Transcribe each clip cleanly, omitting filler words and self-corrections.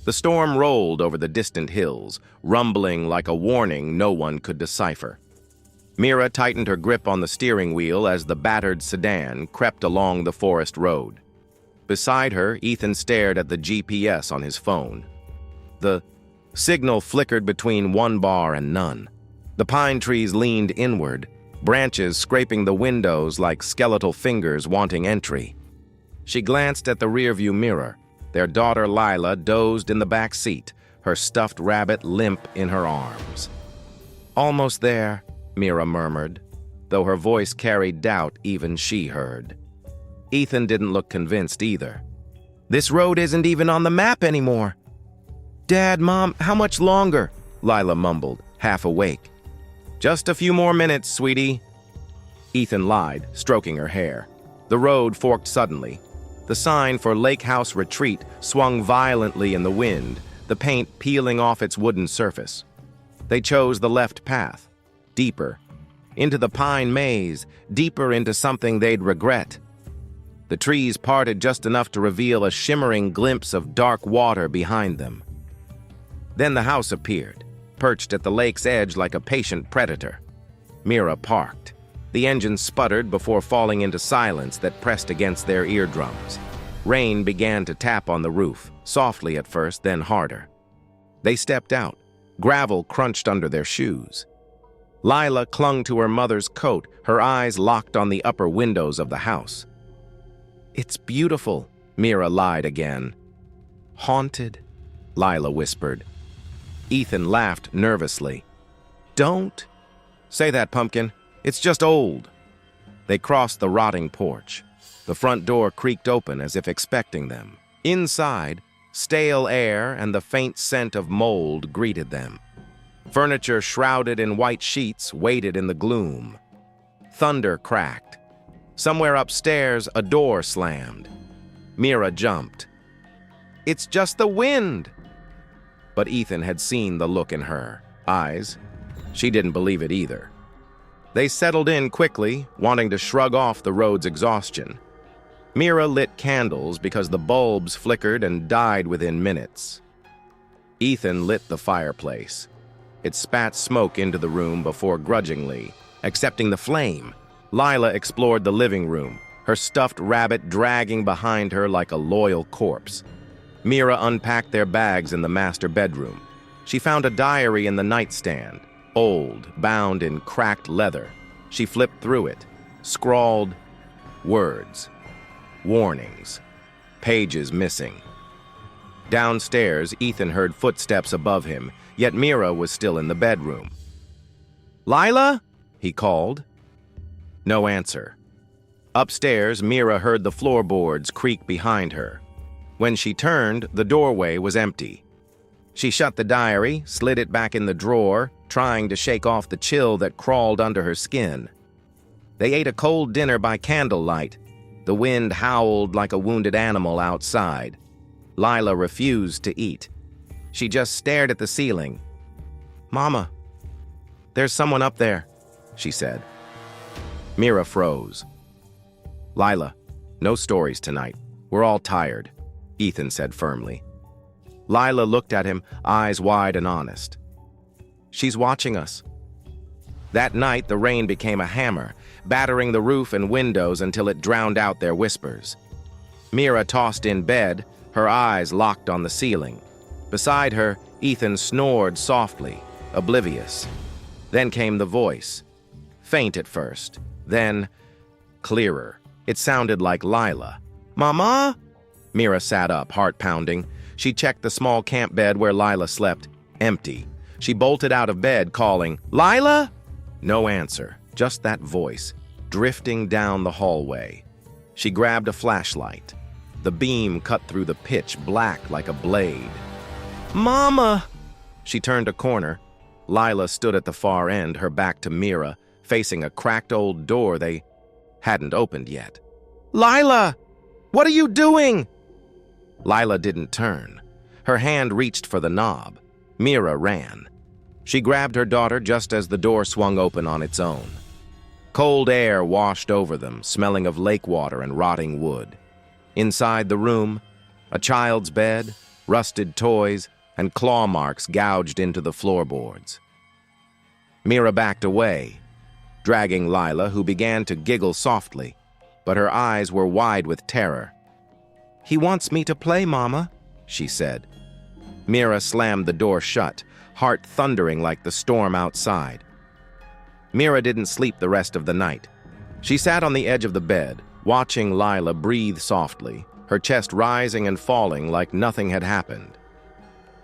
The storm rolled over the distant hills, rumbling like a warning no one could decipher. Mira tightened her grip on the steering wheel as the battered sedan crept along the forest road. Beside her, Ethan stared at the GPS on his phone. The signal flickered between one bar and none. The pine trees leaned inward, branches scraping the windows like skeletal fingers wanting entry. She glanced at the rearview mirror. Their daughter Lila dozed in the back seat, her stuffed rabbit limp in her arms. "Almost there," Mira murmured, though her voice carried doubt even she heard. Ethan didn't look convinced either. "This road isn't even on the map anymore." "Dad, Mom, how much longer?" Lila mumbled, half awake. "Just a few more minutes, sweetie." Ethan lied, stroking her hair. The road forked suddenly. The sign for Lake House Retreat swung violently in the wind, the paint peeling off its wooden surface. They chose the left path, deeper, into the pine maze, deeper into something they'd regret. The trees parted just enough to reveal a shimmering glimpse of dark water behind them. Then the house appeared, perched at the lake's edge like a patient predator. Mira parked. The engine sputtered before falling into silence that pressed against their eardrums. Rain began to tap on the roof, softly at first, then harder. They stepped out. Gravel crunched under their shoes. Lila clung to her mother's coat, her eyes locked on the upper windows of the house. "It's beautiful," Mira lied again. "Haunted," Lila whispered. Ethan laughed nervously. "Don't say that, pumpkin. It's just old." They crossed the rotting porch. The front door creaked open as if expecting them. Inside, stale air and the faint scent of mold greeted them. Furniture shrouded in white sheets waited in the gloom. Thunder cracked. Somewhere upstairs, a door slammed. Mira jumped. "It's just the wind." But Ethan had seen the look in her eyes. She didn't believe it either. They settled in quickly, wanting to shrug off the road's exhaustion. Mira lit candles because the bulbs flickered and died within minutes. Ethan lit the fireplace. It spat smoke into the room before grudgingly accepting the flame. Lila explored the living room, her stuffed rabbit dragging behind her like a loyal corpse. Mira unpacked their bags in the master bedroom. She found a diary in the nightstand, old, bound in cracked leather. She flipped through it, scrawled words, warnings, pages missing. Downstairs, Ethan heard footsteps above him, yet Mira was still in the bedroom. "Lila?" he called. No answer. Upstairs, Mira heard the floorboards creak behind her. When she turned, the doorway was empty. She shut the diary, slid it back in the drawer, trying to shake off the chill that crawled under her skin. They ate a cold dinner by candlelight. The wind howled like a wounded animal outside. Lila refused to eat. She just stared at the ceiling. "Mama, there's someone up there," she said. Mira froze. "Lila, no stories tonight. We're all tired," Ethan said firmly. Lila looked at him, eyes wide and honest. "She's watching us." That night, the rain became a hammer, battering the roof and windows until it drowned out their whispers. Mira tossed in bed, her eyes locked on the ceiling. Beside her, Ethan snored softly, oblivious. Then came the voice. Faint at first, then clearer. It sounded like Lila. "Mama?" Mira sat up, heart pounding. She checked the small camp bed where Lila slept. Empty. She bolted out of bed, calling, "Lila?" No answer, just that voice, drifting down the hallway. She grabbed a flashlight. The beam cut through the pitch black like a blade. "Mama!" She turned a corner. Lila stood at the far end, her back to Mira, facing a cracked old door they hadn't opened yet. "Lila! What are you doing?" Lila didn't turn. Her hand reached for the knob. Mira ran. She grabbed her daughter just as the door swung open on its own. Cold air washed over them, smelling of lake water and rotting wood. Inside the room, a child's bed, rusted toys, and claw marks gouged into the floorboards. Mira backed away, dragging Lila, who began to giggle softly, but her eyes were wide with terror. "He wants me to play, Mama," she said. Mira slammed the door shut, heart thundering like the storm outside. Mira didn't sleep the rest of the night. She sat on the edge of the bed, watching Lila breathe softly, her chest rising and falling like nothing had happened.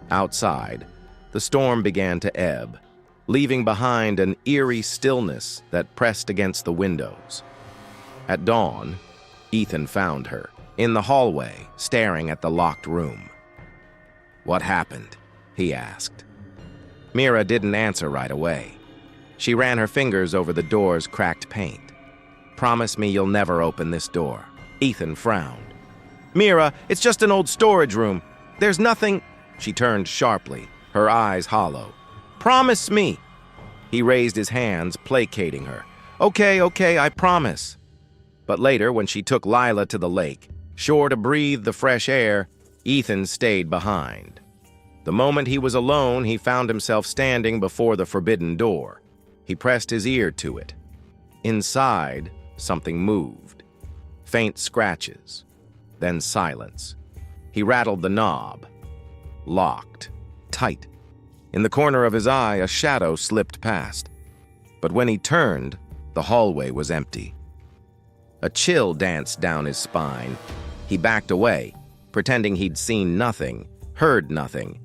Outside, the storm began to ebb, leaving behind an eerie stillness that pressed against the windows. At dawn, Ethan found her, in the hallway, staring at the locked room. "What happened?" he asked. Mira didn't answer right away. She ran her fingers over the door's cracked paint. "Promise me you'll never open this door." Ethan frowned. "Mira, it's just an old storage room. There's nothing—" She turned sharply, her eyes hollow. "Promise me!" He raised his hands, placating her. Okay, I promise." But later, when she took Lila to the lake, sure to breathe the fresh air, Ethan stayed behind. The moment he was alone, he found himself standing before the forbidden door. He pressed his ear to it. Inside, something moved. Faint scratches, then silence. He rattled the knob. Locked. Tight. In the corner of his eye, a shadow slipped past. But when he turned, the hallway was empty. A chill danced down his spine. He backed away, pretending he'd seen nothing, heard nothing.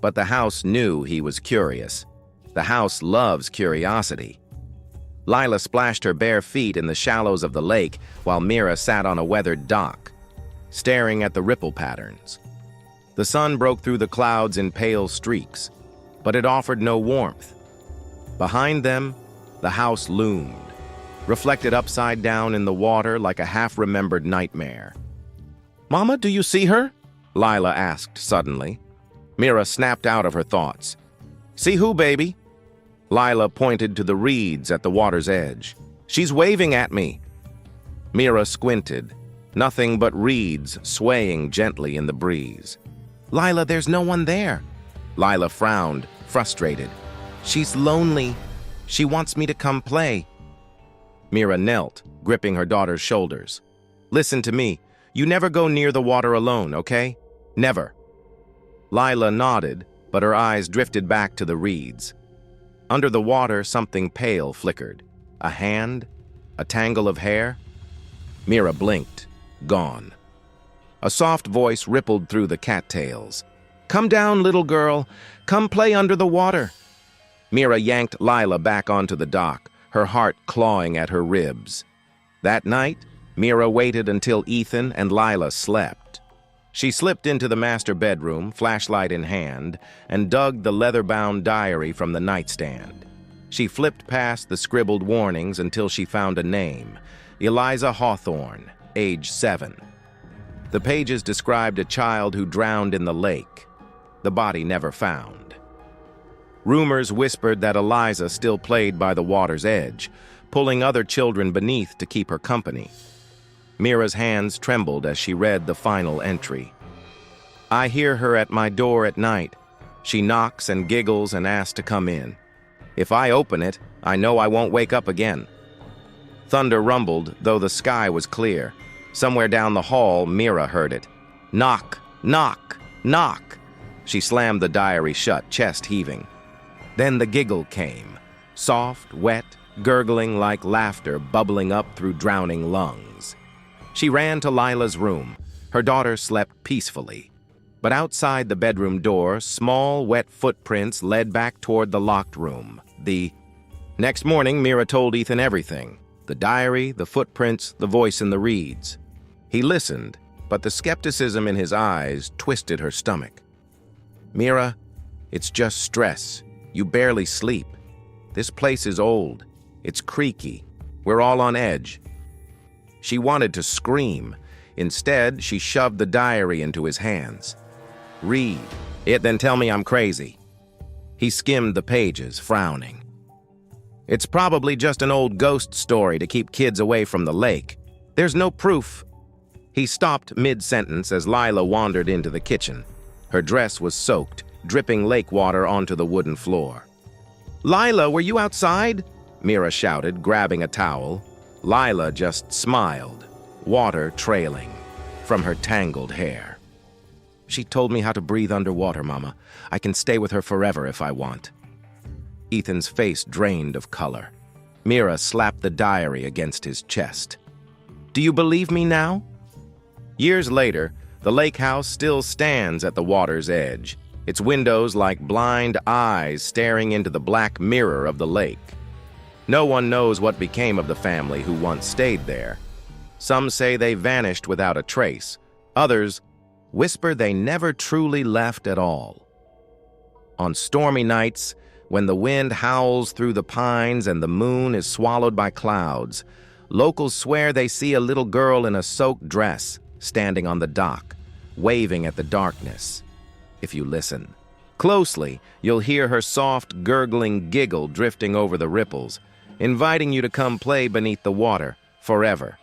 But the house knew he was curious. The house loves curiosity. Lila splashed her bare feet in the shallows of the lake while Mira sat on a weathered dock, staring at the ripple patterns. The sun broke through the clouds in pale streaks, but it offered no warmth. Behind them, the house loomed, reflected upside down in the water like a half-remembered nightmare. "Mama, do you see her?" Lila asked suddenly. Mira snapped out of her thoughts. "See who, baby?" Lila pointed to the reeds at the water's edge. "She's waving at me." Mira squinted, nothing but reeds swaying gently in the breeze. "Lila, there's no one there." Lila frowned, frustrated. "She's lonely. She wants me to come play." Mira knelt, gripping her daughter's shoulders. "Listen to me. You never go near the water alone, okay? Never." Lila nodded, but her eyes drifted back to the reeds. Under the water, something pale flickered. A hand? A tangle of hair? Mira blinked. Gone. A soft voice rippled through the cattails. "Come down, little girl. Come play under the water." Mira yanked Lila back onto the dock, her heart clawing at her ribs. That night, Mira waited until Ethan and Lila slept. She slipped into the master bedroom, flashlight in hand, and dug the leather-bound diary from the nightstand. She flipped past the scribbled warnings until she found a name, Eliza Hawthorne, age 7. The pages described a child who drowned in the lake, the body never found. Rumors whispered that Eliza still played by the water's edge, pulling other children beneath to keep her company. Mira's hands trembled as she read the final entry. "I hear her at my door at night. She knocks and giggles and asks to come in. If I open it, I know I won't wake up again." Thunder rumbled, though the sky was clear. Somewhere down the hall, Mira heard it. "Knock, knock, knock." She slammed the diary shut, chest heaving. Then the giggle came, soft, wet, gurgling like laughter bubbling up through drowning lungs. She ran to Lila's room. Her daughter slept peacefully. But outside the bedroom door, small, wet footprints led back toward the locked room. Next morning, Mira told Ethan everything. The diary, the footprints, the voice in the reeds. He listened, but the skepticism in his eyes twisted her stomach. "Mira, it's just stress. You barely sleep. This place is old. It's creaky. We're all on edge." She wanted to scream. Instead, she shoved the diary into his hands. "Read it, then tell me I'm crazy." He skimmed the pages, frowning. "It's probably just an old ghost story to keep kids away from the lake. There's no proof." He stopped mid-sentence as Lila wandered into the kitchen. Her dress was soaked, dripping lake water onto the wooden floor. "Lila, were you outside?" Mira shouted, grabbing a towel. Lila just smiled, water trailing from her tangled hair. "She told me how to breathe underwater, Mama. I can stay with her forever if I want." Ethan's face drained of color. Mira slapped the diary against his chest. "Do you believe me now?" Years later, the lake house still stands at the water's edge, its windows like blind eyes staring into the black mirror of the lake. No one knows what became of the family who once stayed there. Some say they vanished without a trace. Others whisper they never truly left at all. On stormy nights, when the wind howls through the pines and the moon is swallowed by clouds, locals swear they see a little girl in a soaked dress standing on the dock, waving at the darkness. If you listen closely, you'll hear her soft, gurgling giggle drifting over the ripples, inviting you to come play beneath the water forever.